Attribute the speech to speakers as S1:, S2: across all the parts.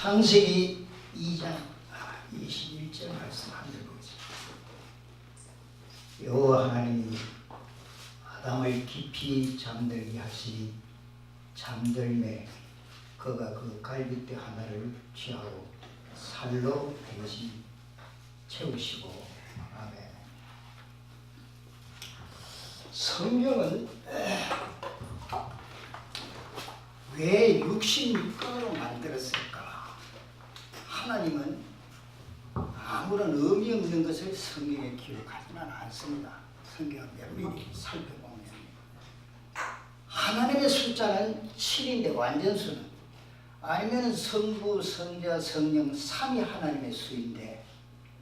S1: 창세기 2장 21절 말씀 한번 보겠습니다. 여호와 하나님이 아담을 깊이 잠들게 하시니 잠들매 그가 그 갈빗대 하나를 취하고 살로 대신 채우시고. 아멘. 성경은 왜 66권으로 만들었을까? 하나님은 아무런 의미 없는 것을 성경에 기록하지는 않습니다. 성경을 면밀히 살펴보면 하나님의 숫자는 7인데 완전수는, 아니면 성부, 성자, 성령 삼위 하나님의 수인데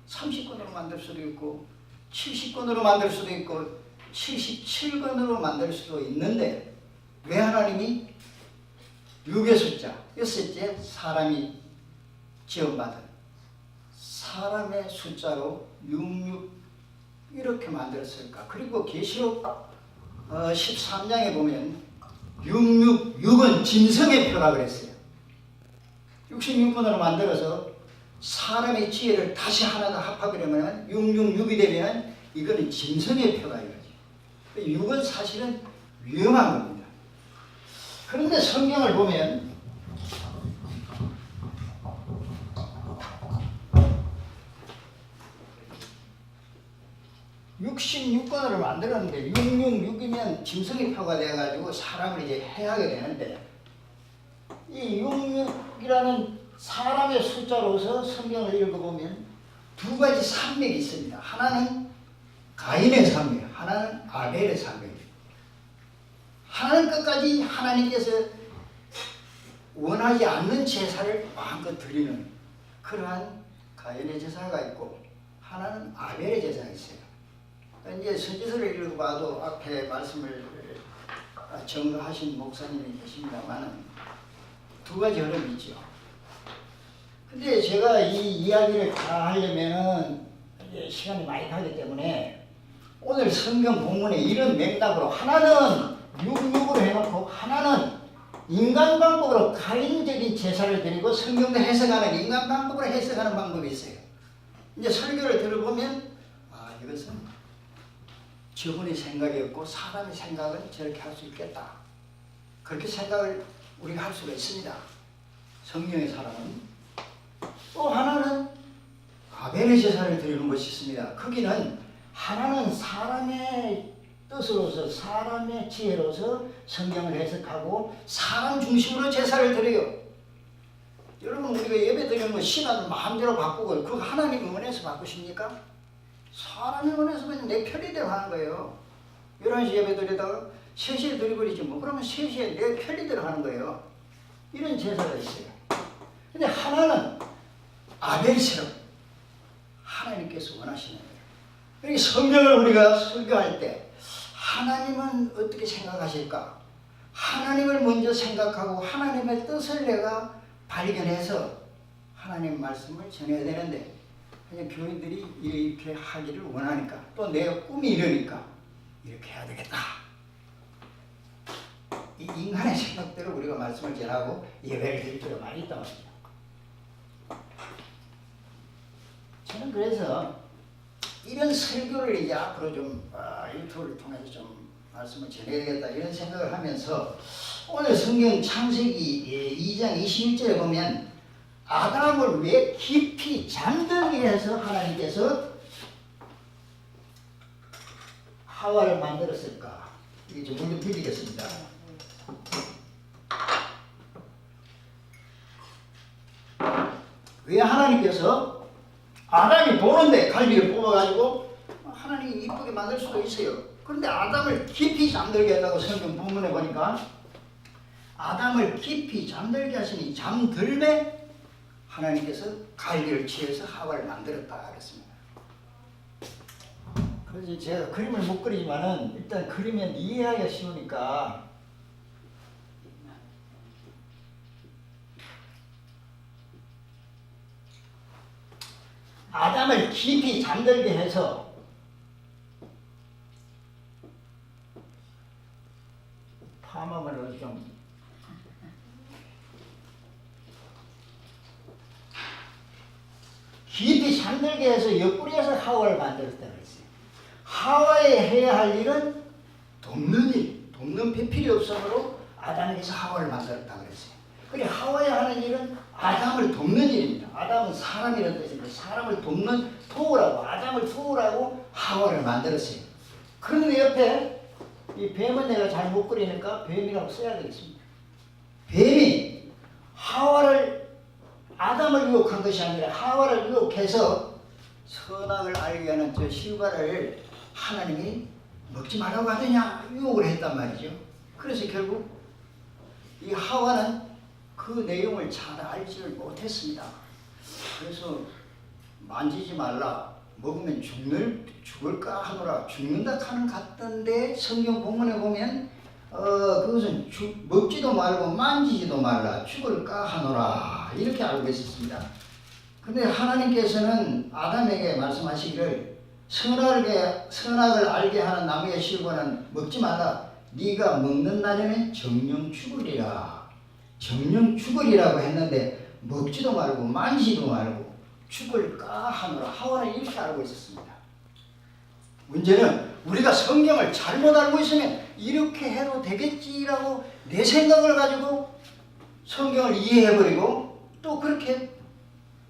S1: 30권으로 만들 수도 있고 70권으로 만들 수도 있고 77권으로 만들 수도 있는데, 왜 하나님이 6의 숫자, 여섯째 사람이 지원받은 사람의 숫자로 66 이렇게 만들었을까? 그리고 계시록 13장에 보면 666은 짐승의 표라 그랬어요. 66권으로 만들어서 사람의 지혜를 다시 하나 더 합하려면 666이 되면 이거는 짐승의 표가 이거죠. 6은 사실은 위험한 겁니다. 그런데 성경을 보면 (66권으로) 만들었는데 666이면 짐승의 표가 돼가지고 사람을 이제 해하게 되는데, 이 66이라는 사람의 숫자로서 성경을 읽어보면 두 가지 산맥이 있습니다. 하나는 가인의 산맥, 하나는 아벨의 산맥. 하나는 끝까지 하나님께서 원하지 않는 제사를 마음껏 드리는 그러한 가인의 제사가 있고, 하나는 아벨의 제사가 있어요. 이제 선지서를 읽어봐도 앞에 말씀을 정하신 목사님이 계십니다만 두 가지 흐름이 있죠. 근데 제가 이 이야기를 다 하려면은 시간이 많이 가기 때문에 오늘 성경 본문에 이런 맥락으로, 하나는 66으로 해놓고 하나는 인간 방법으로 가인적인 제사를 드리고, 성경도 해석하는 인간 방법으로 해석하는 방법이 있어요. 이제 설교를 들어보면 이것은 저분의 생각이었고 사람의 생각은 저렇게 할 수 있겠다, 그렇게 생각을 우리가 할 수가 있습니다. 성령의 사람은. 또 하나는 아벨의 제사를 드리는 것이 있습니다. 거기는 하나는 사람의 뜻으로서, 사람의 지혜로서 성경을 해석하고 사람 중심으로 제사를 드려요. 여러분, 우리가 예배 드리는 거 신앙을 마음대로 바꾸고 그거 하나님의 은혜에서 바꾸십니까? 사람의 은혜에서 그냥 내 편리대로 하는 거예요. 11시 예배 드리다가 3시에 드려버리지 뭐. 그러면 3시에 내 편리대로 하는 거예요. 이런 제사가 있어요. 근데 하나는 아벨처럼 하나님께서 원하시는 거예요. 그러니까 성경을 우리가 설교할 때 하나님은 어떻게 생각하실까? 하나님을 먼저 생각하고 하나님의 뜻을 내가 발견해서 하나님 말씀을 전해야 되는데, 그냥 교인들이 이렇게 하기를 원하니까, 또 내 꿈이 이러니까 이렇게 해야 되겠다, 이 인간의 생각대로 우리가 말씀을 전하고 예배를 드릴 때가 많이 있단 말이죠. 저는 그래서 이런 설교를 이제 앞으로 좀 유튜브를 통해서 좀 말씀을 전해야겠다, 이런 생각을 하면서 오늘 성경 창세기 2장 21절에 보면 아담을 왜 깊이 잠들게 해서 하나님께서 하와를 만들었을까? 이게 좀 먼저 드리겠습니다. 왜 하나님께서 아담이 보는데 갈비를 뽑아가지고 하나님이 이쁘게 만들 수도 있어요. 그런데 아담을 깊이 잠들게 하려고 성경 본문에 보니까 아담을 깊이 잠들게 하시니 잠들매 하나님께서 갈비를 취해서 하와를 만들었다 그랬습니다. 그래서 제가 그림을 못 그리지만은 일단 그리면 이해하기가 쉬우니까 아담을 깊이 잠들게 해서 파마를 좀 깊이 잠들게 해서 옆구리에서 하와를 만들었다 그랬어요. 하와에 해야 할 일은 돕는 일, 돕는 배필이 없으므로 아담에게서 하와를 만들었다 그랬어요. 그래 하와에 하는 일은 아담을 돕는 일입니다. 아담은 사람이라는 뜻인데 사람을 돕는 도우라고, 아담을 도우라고 하와를 만들었어요. 그런데 옆에 이 뱀은 내가 잘 못 그리니까 뱀이라고 써야 되겠습니다. 뱀이 하와를, 아담을 유혹한 것이 아니라 하와를 유혹해서 선악을 알게 하는 저 실과를 하나님이 먹지 말라고 하더냐 유혹을 했단 말이죠. 그래서 결국 이 하와는 그 내용을 잘 알지를 못했습니다. 그래서 만지지 말라, 먹으면 죽을까 하노라, 죽는다 하는 같던데 성경 본문에 보면 그것은 먹지도 말고 만지지도 말라, 죽을까 하노라 이렇게 알고 있었습니다. 근데 하나님께서는 아담에게 말씀하시기를 선악을 알게 하는 나무의 실과는 먹지 말라, 네가 먹는 날에는 정령 죽으리라. 정령 죽으리라고 했는데 먹지도 말고 만지지도 말고 죽을까 하노라. 하와는 이렇게 알고 있었습니다. 문제는 우리가 성경을 잘못 알고 있으면 이렇게 해도 되겠지라고 내 생각을 가지고 성경을 이해해버리고 또 그렇게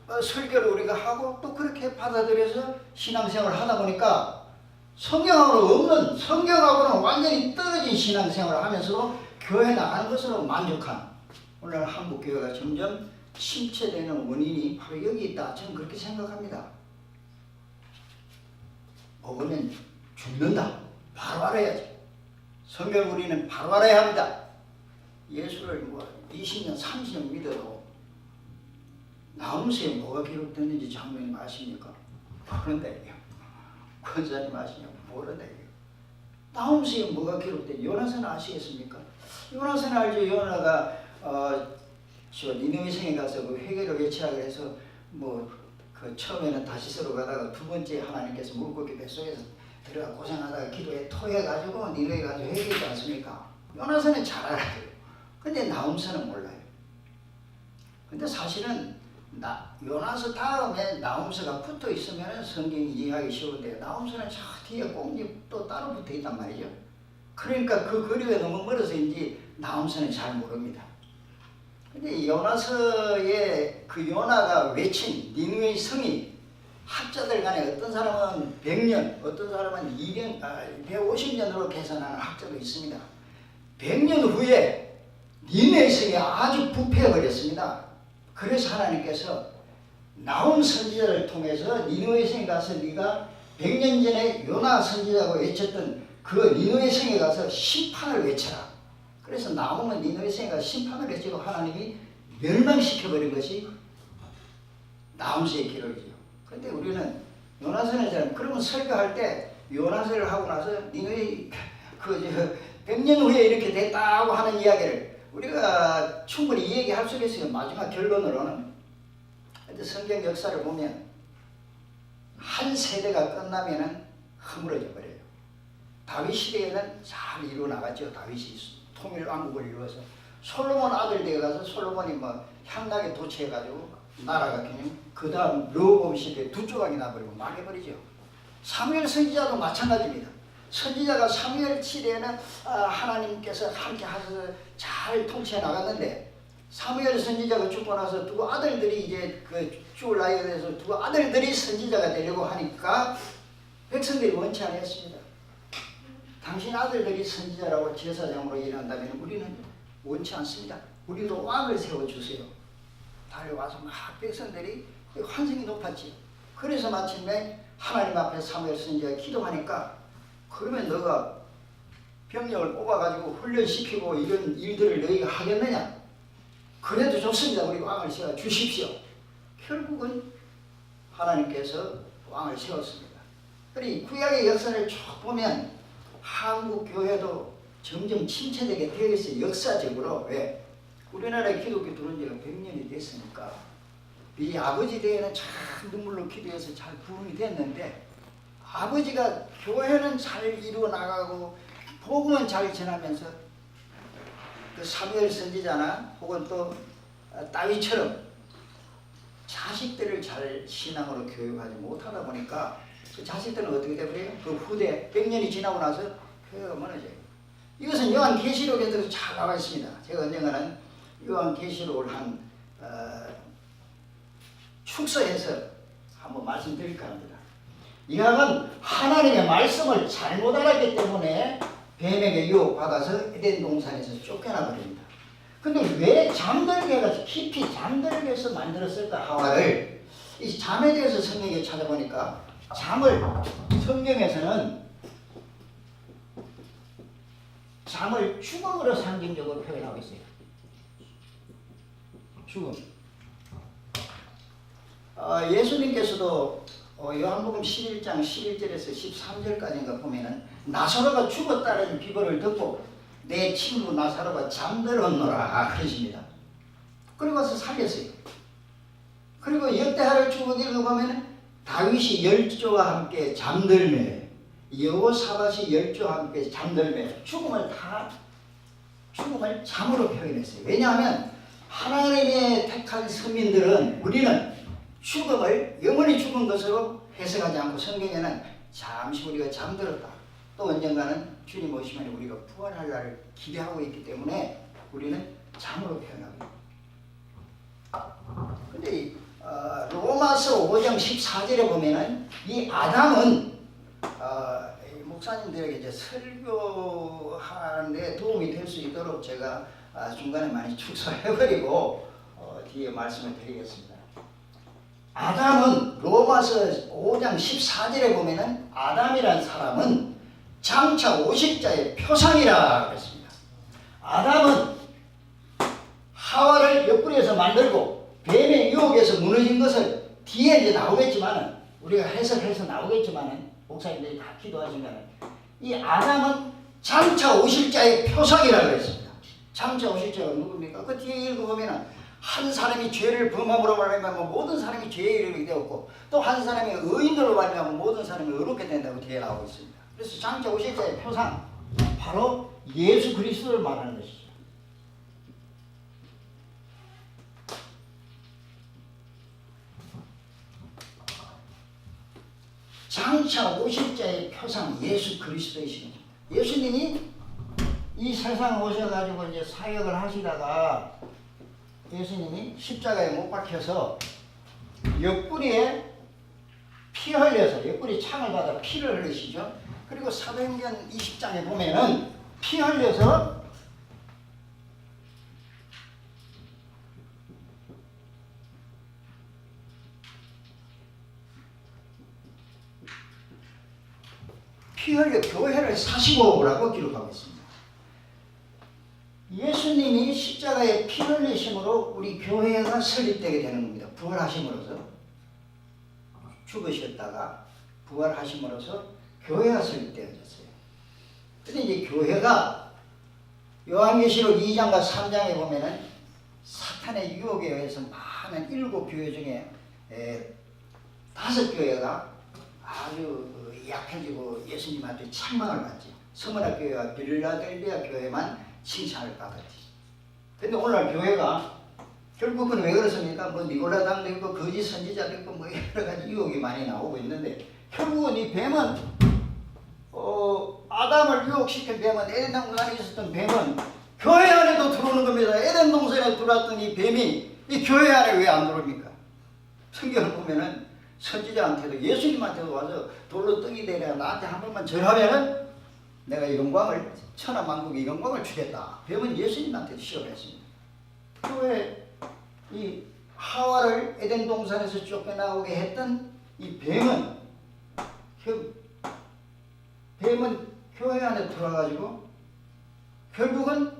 S1: 설교를 우리가 하고 또 그렇게 받아들여서 신앙생활을 하다 보니까 성경하고는 완전히 떨어진 신앙생활을 하면서도 교회 나가는 것으로 만족한 오늘 한국교회가 점점 침체되는 원인이 바로 여기 있다. 저는 그렇게 생각합니다. 먹으면 죽는다. 바로 알아야지. 성경 우리는 바로 알아야 합니다. 예수를 20년, 30년 믿어도 나홈수에 뭐가 기록됐는지 장로님 아십니까? 모른다고요. 권사님 아시냐고? 모른다고요. 나홈수에 뭐가 기록돼? 요나서는 아시겠습니까? 요나서는 알죠. 요나가 저 니느웨 성에 가서 그 회개를 외치라 그래서 그 처음에는 다시스로 가다가 두 번째 하나님께서 물고기 뱃속에서 들어가 고생하다가 기도에 토해가지고 니느웨 가서 회개하지 않습니까? 요나서는 잘 알아요. 근데 나홈서는 몰라요. 근데 사실은 요나서 다음에 나홈서가 붙어 있으면 성경이 이해하기 쉬운데 나홈서는 저 뒤에 꽁지 또 따로 붙어 있단 말이죠. 그러니까 그 거리가 너무 멀어서인지 나홈서는 잘 모릅니다. 근데 요나서의 그 요나가 외친 니느웨 성이 학자들 간에 어떤 사람은 100년, 어떤 사람은 150년으로 계산하는 학자도 있습니다. 100년 후에 니느웨 성이 아주 부패해버렸습니다. 그래서 하나님께서 나홈 선지자를 통해서 니느웨 성에 가서 네가 100년 전에 요나 선지자가 외쳤던 그 니느웨 성에 가서 심판을 외쳐라. 그래서 나홈은 니느웨 성에 가서 심판을 외치고 하나님이 멸망시켜버린 것이 나홈서의 기록이죠. 그런데 우리는 요나서는 그러면 설교할 때 요나서를 하고 나서 니느웨 100년 후에 이렇게 됐다고 하는 이야기를 우리가 충분히 얘기할 수 있어요. 마지막 결론으로는. 근데 성경 역사를 보면 한 세대가 끝나면은 허물어져 버려요. 다윗 시대에는 잘 이루어 나갔죠. 다윗이 통일왕국을 이루어서 솔로몬 아들 되어 가서 솔로몬이 향락에 도취해가지고 나라가 그냥 그 다음 르호보암 시대에 두 조각이 나버리고 망해버리죠. 사무엘 선지자도 마찬가지입니다. 선지자가 사무엘 시대에는 하나님께서 함께 하셔서 잘 통치해 나갔는데 사무엘 선지자가 죽고 나서 두 아들들이 이제 죽을 나이가 돼서 두 아들들이 선지자가 되려고 하니까 백성들이 원치 않았습니다. 당신 아들들이 선지자라고 제사장으로 일한다면 우리는 원치 않습니다. 우리도 왕을 세워주세요. 달려와서 막 백성들이 환성이 높았지. 그래서 마침내 하나님 앞에 사무엘 선지자가 기도하니까 그러면 너가 병력을 뽑아가지고 훈련시키고 이런 일들을 너희가 하겠느냐? 그래도 좋습니다. 우리 왕을 세워 주십시오. 결국은 하나님께서 왕을 세웠습니다. 그리고 구약의 역사를 쭉 보면 한국 교회도 점점 침체되게 되어 있어요. 역사적으로. 왜? 우리나라에 기독교 들어온 지가 100년이 됐으니까 이 아버지 때에는 참 눈물로 기도해서 잘 부흥이 됐는데 아버지가 교회는 잘 이루어 나가고 복음은 잘 전하면서 그 사무엘 선지자나 혹은 또 다윗처럼 자식들을 잘 신앙으로 교육하지 못하다 보니까 그 자식들은 어떻게 되버려요? 그 후대 100년이 지나고 나서 교회가 무너져요. 이것은 요한계시록에도 잘 나와 있습니다. 제가 언젠가는 요한계시록을 한 축소해서 한번 말씀드릴까 합니다. 이왕은 하나님의 말씀을 잘못 알았기 때문에 뱀에게 유혹받아서 에덴 동산에서 쫓겨나 버립니다. 근데 왜 잠들게 해서 깊이 잠들게 해서 만들었을까 하와를 이 잠에 대해서 성경에 찾아보니까 잠을 성경에서는 잠을 죽음으로 상징적으로 표현하고 있어요. 죽음. 예수님께서도 요한복음 11장 11절에서 13절까지인가 보면은 나사로가 죽었다는 비거를 듣고 내 친구 나사로가 잠들었노라 그러십니다. 그리고 와서 살렸어요. 그리고 역대하를 쭉 읽어보면 다윗이 열조와 함께 잠들매 여호사밧이 열조와 함께 잠들매 죽음을 잠으로 표현했어요. 왜냐하면 하나님의 택한 서민들은 우리는 죽음을 영원히 죽은 것으로 해석하지 않고 성경에는 잠시 우리가 잠들었다. 또 언젠가는 주님 오시면 우리가 부활할 날을 기대하고 있기 때문에 우리는 잠으로 표현합니다. 근데 로마서 5장 14절에 보면은 이 아담은 목사님들에게 이제 설교하는데 도움이 될 수 있도록 제가 중간에 많이 축소해버리고 뒤에 말씀을 드리겠습니다. 아담은 로마서 5장 14절에 보면은 아담이란 사람은 장차 오실 자의 표상이라 그랬습니다. 아담은 하와를 옆구리에서 만들고 뱀의 유혹에서 무너진 것을 뒤에 이제 나오겠지만은 우리가 해석해서 나오겠지만은 목사님들이 다 기도하시면은 이 아담은 장차 오실 자의 표상이라 그랬습니다. 장차 오실 자가 누굽니까? 그 뒤에 읽어보면은 한 사람이 죄를 범함으로 말하면 모든 사람이 죄의 이름이 되었고 또 한 사람이 의인으로 말하면 모든 사람이 의롭게 된다고 뒤에 나오고 있습니다. 그래서 장차 오실 자의 표상 바로 예수 그리스도를 말하는 것이죠. 장차 오실 자의 표상 예수 그리스도이십니다. 예수님이 이 세상 오셔가지고 이제 사역을 하시다가 예수님이 십자가에 못 박혀서 옆구리에 피 흘려서 옆구리 창을 받아 피를 흘리시죠. 그리고 사도행전 20장에 보면은 피 흘려서 피 흘려 교회를 사시고라고 기록하고 있습니다. 예수님이 십자가에 피 흘리심으로 우리 교회가 설립되게 되는 겁니다. 부활하심으로써 죽으셨다가 부활하심으로써 교회가 설립되어졌어요. 근데 이제 교회가 요한계시록 2장과 3장에 보면은 사탄의 유혹에 의해서 많은 7교회 중에 5교회가 아주 약해지고 예수님한테 책망을 받지. 서머나 교회와 빌라델비아 교회만 칭찬을 받았지. 근데 오늘날 교회가 결국은 왜 그렇습니까? 뭐 니골라당도 있고 거짓 선지자도 있고 뭐 여러 가지 유혹이 많이 나오고 있는데 결국은 이 뱀은 아담을 유혹시킨 뱀은 에덴 동산에 있었던 뱀은 교회 안에도 들어오는 겁니다. 에덴 동산에 들어왔던 이 뱀이 이 교회 안에 왜 안 들어옵니까? 성경을 보면은 선지자한테도 예수님한테도 와서 돌로 떡이 되려 나한테 한 번만 절하면은 내가 이 영광을 천하만국의 영광을 주겠다. 뱀은 예수님한테 시험했습니다. 교회 이 하와를 에덴 동산에서 쫓겨나오게 했던 이 뱀은 교회 안에 들어와가지고 결국은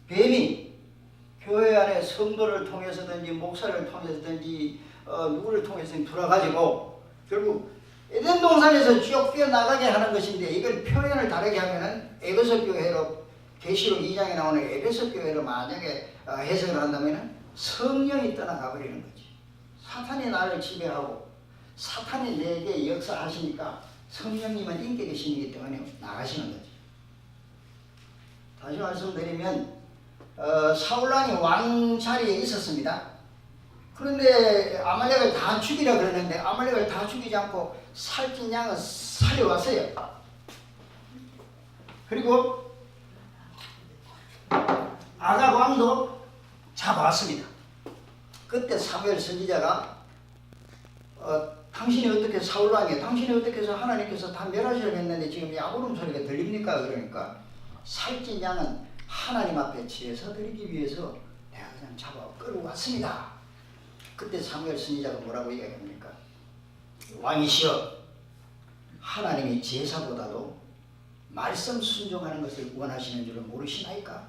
S1: 뱀이 교회 안에 성도를 통해서든지 목사를 통해서든지 누구를 통해서든지 들어와가지고 결국 에덴 동산에서 쫓겨나가게 하는 것인데 이걸 표현을 다르게 하면은 에베소 교회로 계시록 2장에 나오는 에베소 교회로 만약에 해석을 한다면은 성령이 떠나가 버리는 거지. 사탄이 나를 지배하고 사탄이 내게 역사하시니까 성령님은 인격의 신이기 때문에 나가시는 거지. 다시 말씀드리면 사울왕이 왕 자리에 있었습니다. 그런데 아말렉을 다 죽이라 그러는데 아말렉을 다 죽이지 않고 살찐 양을 살려왔어요. 그리고 아각 왕도 잡아왔습니다. 그때 사무엘 선지자가 당신이 어떻게 사울 왕이에요? 당신이 어떻게 해서 하나님께서 다 멸하시려고 했는데 지금 야구름 소리가 들립니까? 그러니까 살찐 양은 하나님 앞에 치에서 드리기 위해서 내가 그냥 잡아 끌어왔습니다. 그때 사무엘 선지자가 뭐라고 이야기합니까? 왕이시여, 하나님이 제사보다도 말씀 순종하는 것을 원하시는 줄을 모르시나이까?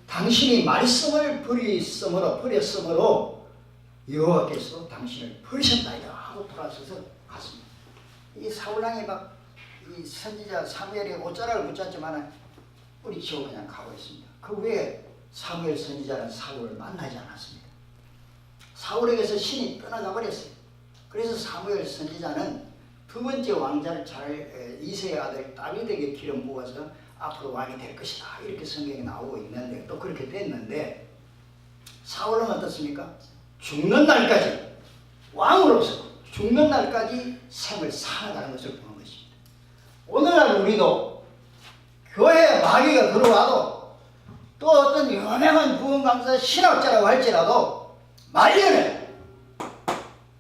S1: 당신이 말씀을 버렸으므로 여호와께서 당신을 버리셨나이다 하고 돌아서서 갔습니다. 이 사울왕이 막 이 선지자 사무엘의 옷자락을 붙잡지만 뿌리치고 그냥 가고 있습니다. 그 후에 사무엘 선지자는 사울을 만나지 않았습니다. 사울에게서 신이 떠나가 버렸어요. 그래서 사무엘 선지자는 두 번째 왕자를 이새의 아들 다윗에게 기름 부어서 앞으로 왕이 될 것이다 이렇게 성경에 나오고 있는데 또 그렇게 됐는데 사울은 어떻습니까? 죽는 날까지 왕으로서 죽는 날까지 생을 살아가는 것을 보는 것입니다. 오늘날 우리도 교회에 마귀가 들어와도 또 어떤 유명한 구원 강사 신학자라고 할지라도 말년에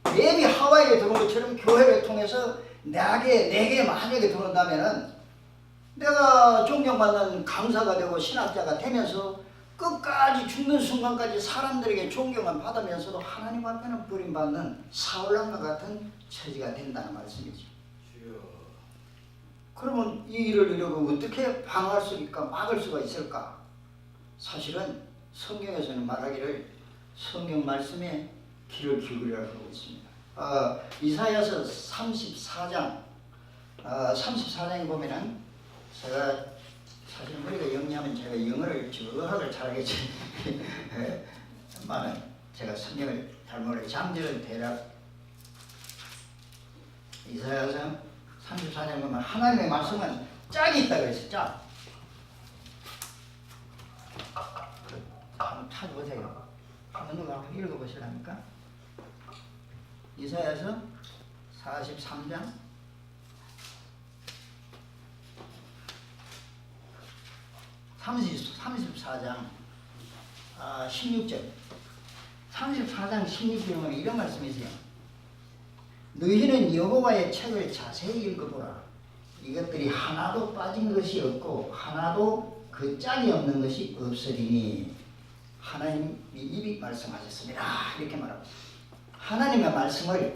S1: 뱀이 하와이에 들어온 것처럼 교회를 통해서 내게 만약에 들어온다면은 내가 존경받는 강사가 되고 신학자가 되면서 끝까지 죽는 순간까지 사람들에게 존경을 받으면서도 하나님 앞에는 버림받는 사울왕과 같은 처지가 된다는 말씀이죠. 그러면 이 일을 이루고 어떻게 방어할 수 있을까? 막을 수가 있을까? 사실은 성경에서는 말하기를 성경 말씀에 귀를 기울이라고 하고 있습니다. 이사야서 34장 34장에 보면은 제가 사실 머리가 영리하면 제가 영어를 저학을 잘하겠지. 많은 제가 성경을 잘 모르게 장절은 대략 이사야서 34장 보면 하나님의 말씀은 짝이 있다 그랬어요. 짝. 한번 찾아보세요. 한번 읽어보시랍니까? 이사야서 43장 34장 16절 34장 16절에 보면 이런 말씀이 있어요. 너희는 여호와의 책을 자세히 읽어보라. 이것들이 하나도 빠진 것이 없고 하나도 그 짝이 없는 것이 없으리니 하나님이 입이 말씀하셨습니다. 이렇게 말하고 하나님의 말씀을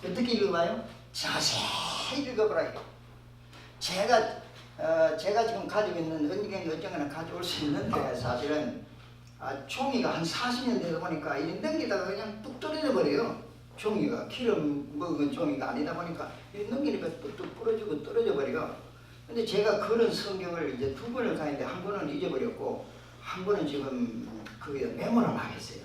S1: 어떻게 읽어봐요? 자세히 읽어보라. 제가 지금 가지고 있는 은경이 어쩌거나 가져올 수 있는데 사실은 종이가 한 40년 되다 보니까 이 넘기다가 그냥 뚝 떨어져 버려요. 종이가 기름 먹은 종이가 아니다 보니까 이 넘기니까 뚝뚝 부러지고 떨어져 버려. 근데 제가 그런 성경을 이제 두 번을 가는데 한 번은 잊어버렸고 한 번은 지금 그게 메모를 막 했어요.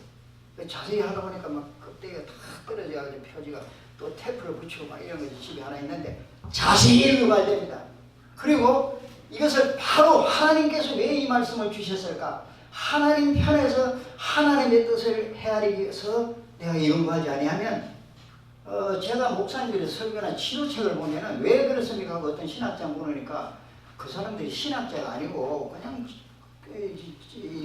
S1: 자세히 하다 보니까 막 껍데기가 다 떨어져가지고 표지가 또 테이프를 붙이고 막 이런 것이 집에 하나 있는데 자세히 읽어봐야 됩니다. 그리고 이것을 바로 하나님께서 왜 이 말씀을 주셨을까? 하나님 편에서 하나님의 뜻을 헤아리기 위해서 내가 연구하지 아니하면 제가 목사님들의 설교나 치료책을 보면은 왜 그렇습니까? 어떤 신학자 보니까 그 사람들이 신학자가 아니고 그냥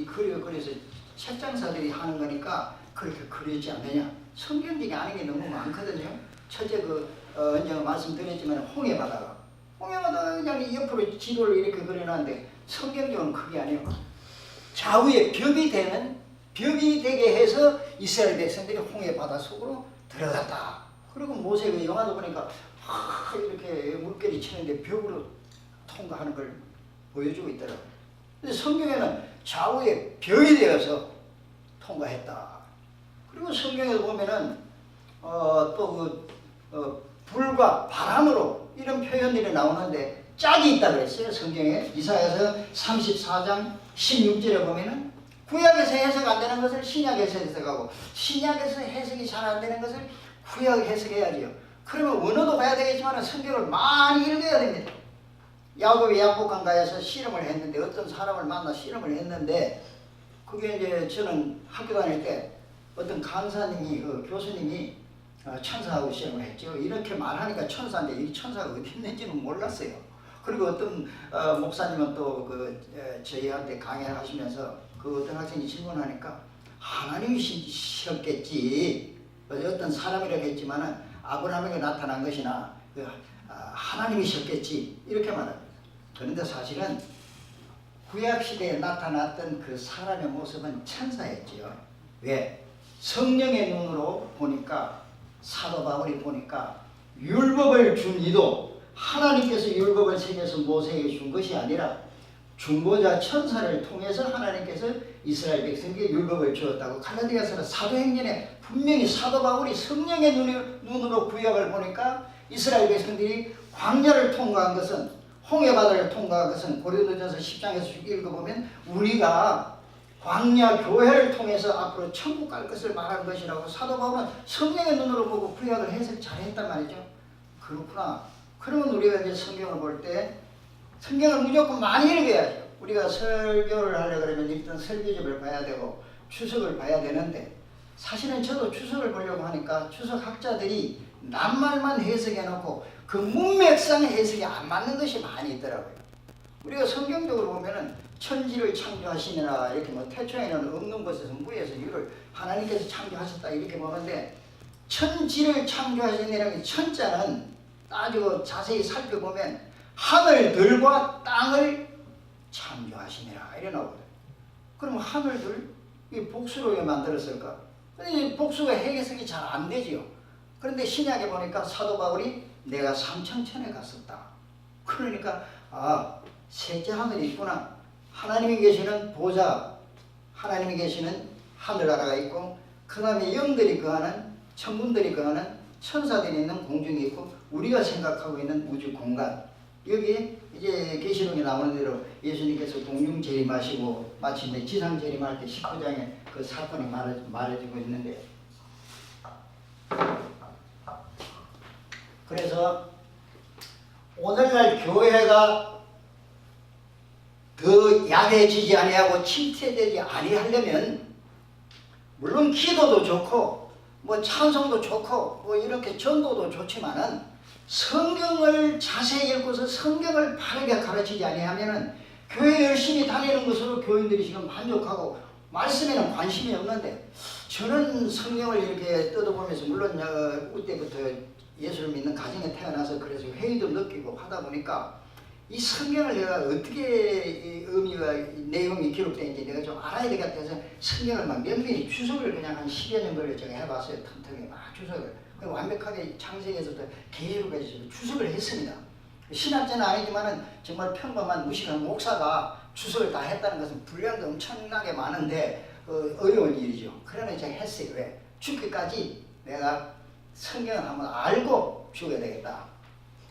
S1: 그려서 책장사들이 하는 거니까 그렇게 그리지 않느냐? 성경적이 아닌 게 너무 많거든요. 첫째 언제 말씀드렸지만 홍해바다가 그냥 옆으로 지도를 이렇게 그려놨는데 성경적으로는 그게 아니에요. 좌우에 벽이 되게 해서 이스라엘 백성들이 홍해바다 속으로 들어갔다. 그리고 모세가 영화도 보니까 이렇게 물결이 치는데 벽으로 통과하는 걸 보여주고 있더라고요. 근데 성경에는 좌우에 벽이 되어서 통과했다. 그리고 성경에 보면은 불과 바람으로 이런 표현들이 나오는데 짝이 있다 그랬어요. 성경에 이사야서 34장 16절에 보면은 구약에서 해석 안 되는 것을 신약에서 해석하고 신약에서 해석이 잘 안 되는 것을 구약 해석해야지요. 그러면 원어도 가야 되겠지만 성경을 많이 읽어야 됩니다. 야곱이 약복강 가에서 실험을 했는데 어떤 사람을 만나 실험을 했는데 그게 이제 저는 학교 다닐 때 어떤 강사님이 교수님이 천사하고 시험을 했죠. 이렇게 말하니까 천사인데 이 천사가 어디 있는지는 몰랐어요. 그리고 어떤 목사님은 또 저희한테 강의를 하시면서 어떤 학생이 질문하니까 하나님이셨겠지. 어떤 사람이라고 했지만은 아브라함에게 나타난 것이나 하나님이셨겠지 이렇게 말합니다. 그런데 사실은 구약시대에 나타났던 그 사람의 모습은 천사였지요. 왜? 성령의 눈으로 보니까 사도 바울이 보니까 율법을 준 이도 하나님께서 율법을 새겨서 모세에게 준 것이 아니라 중보자 천사를 통해서 하나님께서 이스라엘 백성에게 율법을 주었다고 갈라디아서 사도행전에 분명히 사도 바울이 성령의 눈으로 구약을 보니까 이스라엘 백성들이 광야를 통과한 것은 홍해바다를 통과한 것은 고린도전서 10장에서 읽어보면 우리가 광야 교회를 통해서 앞으로 천국 갈 것을 말한 것이라고 사도 바울은 성령의 눈으로 보고 구약을 해석 잘했단 말이죠. 그렇구나. 그러면 우리가 이제 성경을 볼 때 성경을 무조건 많이 읽어야죠. 우리가 설교를 하려고 그러면 일단 설교집을 봐야 되고 추석을 봐야 되는데 사실은 저도 추석을 보려고 하니까 추석 학자들이 낱말만 해석해놓고 그 문맥상 해석이 안 맞는 것이 많이 있더라고요. 우리가 성경적으로 보면은 천지를 창조하시느라 이렇게 태초에는 없는 곳에서 무에서 유를 하나님께서 창조하셨다 이렇게 보는데 천지를 창조하시느라는 천자는 따지고 자세히 살펴보면 하늘들과 땅을 창조하시느라 이래 나오거든요. 그럼 하늘들 이 복수로 왜 만들었을까? 이 복수가 해석이 잘 안 되지요. 그런데 신약에 보니까 사도 바울이 내가 삼천천에 갔었다. 그러니까 셋째 하늘이 있구나. 하나님이 계시는 보좌, 하나님이 계시는 하늘나라가 있고 그 다음에 영들이 거하는 천군들이 거하는 천사들이 있는 공중이 있고 우리가 생각하고 있는 우주 공간 여기 이제 계시록에 나오는 대로 예수님께서 공중 재림하시고 마침내 지상 재림할 때 19장에 그 사건이 말해지고 있는데 그래서 오늘날 교회가 더 약해지지 아니하고 침체되지 아니하려면 물론 기도도 좋고 찬송도 좋고 이렇게 전도도 좋지만은 성경을 자세히 읽고서 성경을 바르게 가르치지 아니하면은 교회 열심히 다니는 것으로 교인들이 지금 만족하고 말씀에는 관심이 없는데 저는 성경을 이렇게 뜯어보면서 물론 그때부터 예수를 믿는 가정에 태어나서 그래서 회의도 느끼고 하다 보니까 이 성경을 내가 어떻게 의미가 내용이 기록되어 있는지 내가 좀 알아야 되겠다 해서 성경을 막 면밀히 추석을 그냥 한 10여 년 걸려 제가 해봤어요. 틈틈이 막 추석을 완벽하게 창세기에서부터 계시록까지 추석을 했습니다. 신학자는 아니지만은 정말 평범한 무식한 목사가 추석을 다 했다는 것은 분량도 엄청나게 많은데 어려운 일이죠. 그러나 제가 했어요. 왜? 죽기까지 내가 성경을 한번 알고 죽어야 되겠다.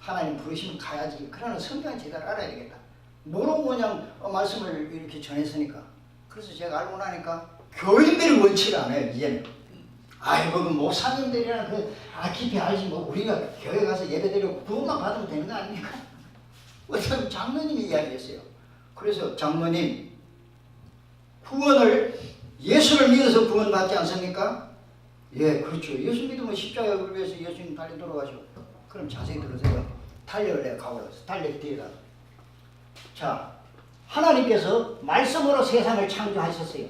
S1: 하나님 부르시면 가야지. 그러나 성경을 제대로 알아야 되겠다. 모르고 그냥 말씀을 이렇게 전했으니까. 그래서 제가 알고 나니까 교인들이 원치를 않아요. 이제는. 아이고 그 목사님들이랑 깊이 알지 우리가 교회 가서 예배드리고 구원만 받으면 되는 거 아닙니까? 어떤 장로님이 이야기했어요. 그래서 장로님 구원을 예수를 믿어서 구원받지 않습니까? 예, 그렇죠. 예수 믿으면 십자가를 위해서 예수님 달려 돌아가시고. 그럼 자세히 들으세요. 달력을 내가 가오라서 달력 뒤에다. 자, 하나님께서 말씀으로 세상을 창조하셨어요.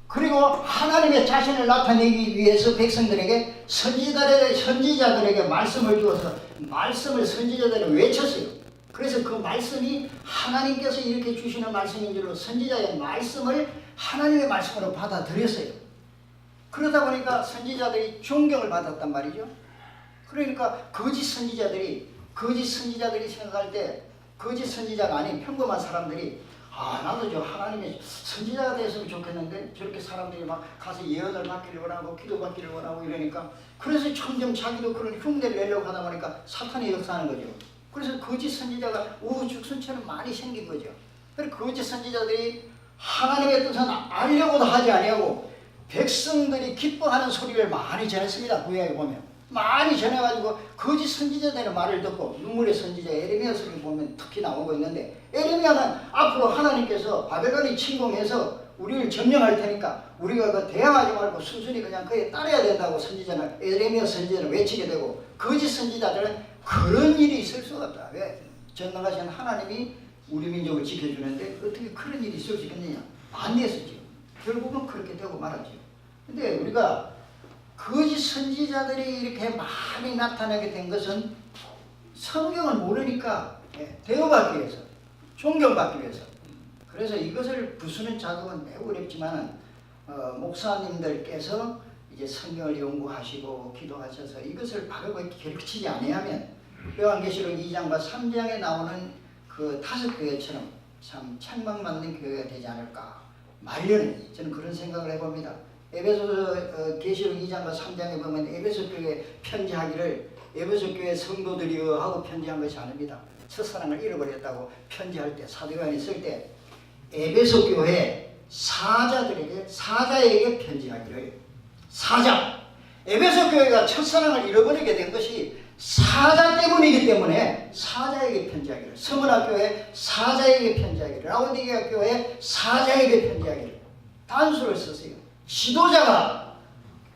S1: 그리고 하나님의 자신을 나타내기 위해서 백성들에게 선지자들에게 말씀을 주어서 말씀을 선지자들에게 외쳤어요. 그래서 그 말씀이 하나님께서 이렇게 주시는 말씀인 줄로 선지자의 말씀을 하나님의 말씀으로 받아들였어요. 그러다 보니까 선지자들이 존경을 받았단 말이죠. 그러니까 거짓 선지자들이 생각할 때 거짓 선지자가 아닌 평범한 사람들이 나도 저 하나님의 선지자가 됐으면 좋겠는데 저렇게 사람들이 막 가서 예언을 받기를 원하고 기도 받기를 원하고 이러니까 그래서 점점 자기도 그런 흉내를 내려고 하다 보니까 사탄이 역사하는 거죠. 그래서 거짓 선지자가 우후죽순처럼 많이 생긴 거죠. 그래서 거짓 선지자들이 하나님의 뜻은 알려고도 하지 아니하고 백성들이 기뻐하는 소리를 많이 전했습니다. 구약에 보면 많이 전해가지고 거짓 선지자들의 말을 듣고 눈물의 선지자 에레미야서를 보면 특히 나오고 있는데 에레미야는 앞으로 하나님께서 바벨론이 침공해서 우리를 점령할 테니까 우리가 그 대항하지 말고 순순히 그냥 그에 따라야 된다고 선지자는 에레미야 선지자는 외치게 되고 거짓 선지자들은 그런 일이 있을 수가 없다. 왜? 전능하신 하나님이 우리 민족을 지켜주는데 어떻게 그런 일이 있을 수 있겠느냐. 반대했었죠. 결국은 그렇게 되고 말았죠. 근데 우리가 거짓 선지자들이 이렇게 많이 나타나게 된 것은 성경을 모르니까 대우받기 위해서, 존경받기 위해서. 그래서 이것을 부수는 작업은 매우 어렵지만 목사님들께서 이제 성경을 연구하시고 기도하셔서 이것을 바로 결치지 아니하면 요한계시록 2장과 3장에 나오는 그 5교회처럼 참 책망맞는 교회가 되지 않을까. 말년에 저는 그런 생각을 해봅니다. 에베소 계시록 2장과 3장에 보면 에베소 교회 편지하기를 에베소 교회 성도들이여 하고 편지한 것이 아닙니다. 첫사랑을 잃어버렸다고 편지할 때 사도 요한이 쓸 때 에베소 교회 사자에게 편지하기를 사자. 에베소 교회가 첫사랑을 잃어버리게 된 것이 사자 때문이기 때문에 사자에게 편지하기를, 서문화 교회 사자에게 편지하기를, 라오디게아 교회 사자에게 편지하기를 단수를 썼어요. 지도자가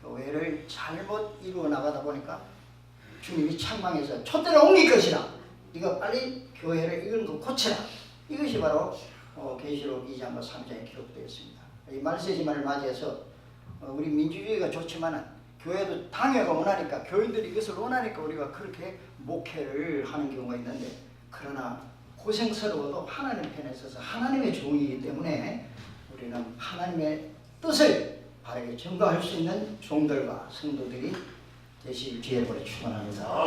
S1: 교회를 잘못 이루어 나가다 보니까 주님이 책망해서 촛대를 옮길 것이라. 네가 빨리 교회를 이런 거 고쳐라. 이것이 바로 계시록 2장과 3장에 기록되어 있습니다. 이 말세지만을 맞이해서 우리 민주주의가 좋지만 교회도 당회가 원하니까, 교인들이 이것을 원하니까 우리가 그렇게 목회를 하는 경우가 있는데, 그러나 고생스러워도 하나님 편에 서서 하나님의 종이기 때문에 우리는 하나님의 뜻을 바르게 전가할 수 있는 종들과 성도들이 되실 지혜를 축원합니다.